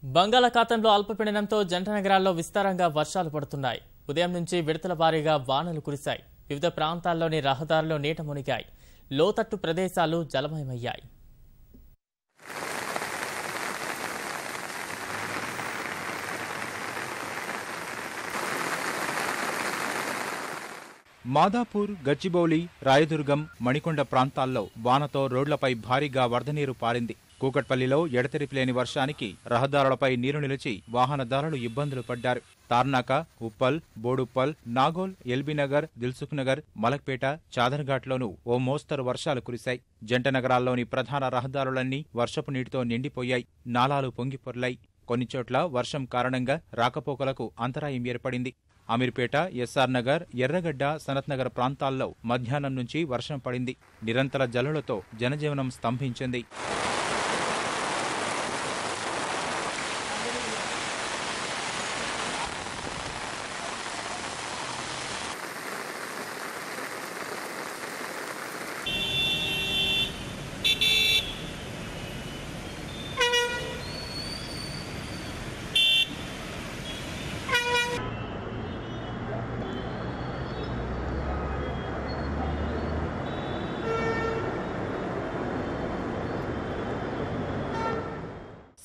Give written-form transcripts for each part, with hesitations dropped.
బంగాళాఖాతంలో అల్పపీడనంతో జంట నగరాల్లో విస్తారంగా వర్షాలు పడుతున్నాయి. ఉదయం నుంచి విడతల వారీగా వానలు కురిశాయి. వివిధ ప్రాంతాల్లోని రహదారులు నీట మునిగాయి. లోతట్టు ప్రదేశాలు జలమయమయ్యాయి. మాదాపూర్, గచ్చిబౌలి, రాయదుర్గం, మణికొండ ప్రాంతాల్లో వానతో రోడ్లపై భారీగా వరదనీరు పారింది. కూకట్పల్లిలో ఎడతెరిపిలేని వర్షానికి రహదారులపై నీరు నిలిచి వాహనదారులు ఇబ్బందులు పడ్డారు. తార్నాక, ఉప్పల్, బోడుప్పల్, నాగోల్, ఎల్బీనగర్, దిల్సుఖ్నగర్, మలక్పేట, చాదర్ఘాట్లోనూ ఓ మోస్తరు వర్షాలు కురిశాయి. జంట నగరాల్లోని ప్రధాన రహదారులన్నీ వర్షపు నీటితో నిండిపోయాయి. నాలాలు పొంగిపొర్లాయి. కొన్ని చోట్ల వర్షం కారణంగా రాకపోకలకు అంతరాయం ఏర్పడింది. అమీర్పేట, ఎస్ఆర్ నగర్, ఎర్రగడ్డ, సనత్ నగర్ ప్రాంతాల్లో మధ్యాహ్నం నుంచి వర్షం పడింది. నిరంతర జల్లులతో జనజీవనం స్తంభించింది.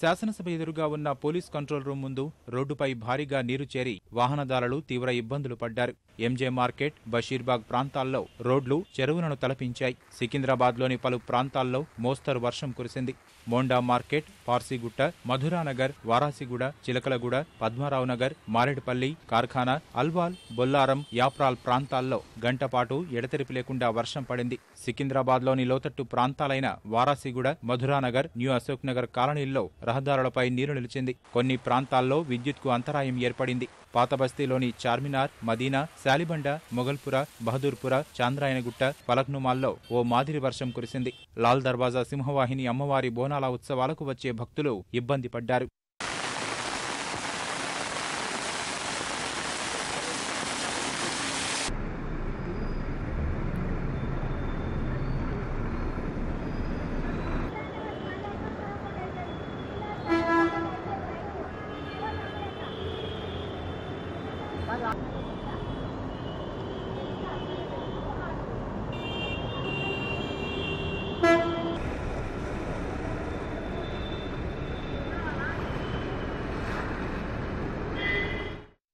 శాసనసభ ఎదురుగా ఉన్న పోలీస్ కంట్రోల్ రూమ్ ముందు రోడ్డుపై భారీగా నీరు చేరి వాహనదారులు తీవ్ర ఇబ్బందులు పడ్డారు. ఎంజే మార్కెట్, బషీర్బాగ్ ప్రాంతాల్లో రోడ్లు చెరువులను తలపించాయి. సికింద్రాబాద్లోని పలు ప్రాంతాల్లో మోస్తరు వర్షం కురిసింది. మోండా మార్కెట్, పార్సీగుట్ట, మధురానగర్, వారాసిగూడ, చిలకలగూడ, పద్మారావు నగర్, మారేడుపల్లి, కార్ఖానా, అల్వాల్, బొల్లారం, యాప్రాల్ ప్రాంతాల్లో గంటపాటు ఎడతెరిపి లేకుండా వర్షం పడింది. సికింద్రాబాద్లోని లోతట్టు ప్రాంతాలైన వారాసిగూడ, మధురానగర్, న్యూ అశోక్ నగర్ కాలనీల్లో రహదారులపై నీరు నిలిచింది. కొన్ని ప్రాంతాల్లో విద్యుత్కు అంతరాయం ఏర్పడింది. పాతబస్తీలోని చార్మినార్, మదీనా, శాలిబండ, మొగల్పుర, బహదూర్పుర, చాంద్రాయనగుట్ట, ఫలక్నుమాల్లో ఓ మాదిరి వర్షం కురిసింది. లాల్ దర్వాజా సింహవాహిని అమ్మవారి బోనాల ఉత్సవాలకు వచ్చే భక్తులు ఇబ్బంది పడ్డారు.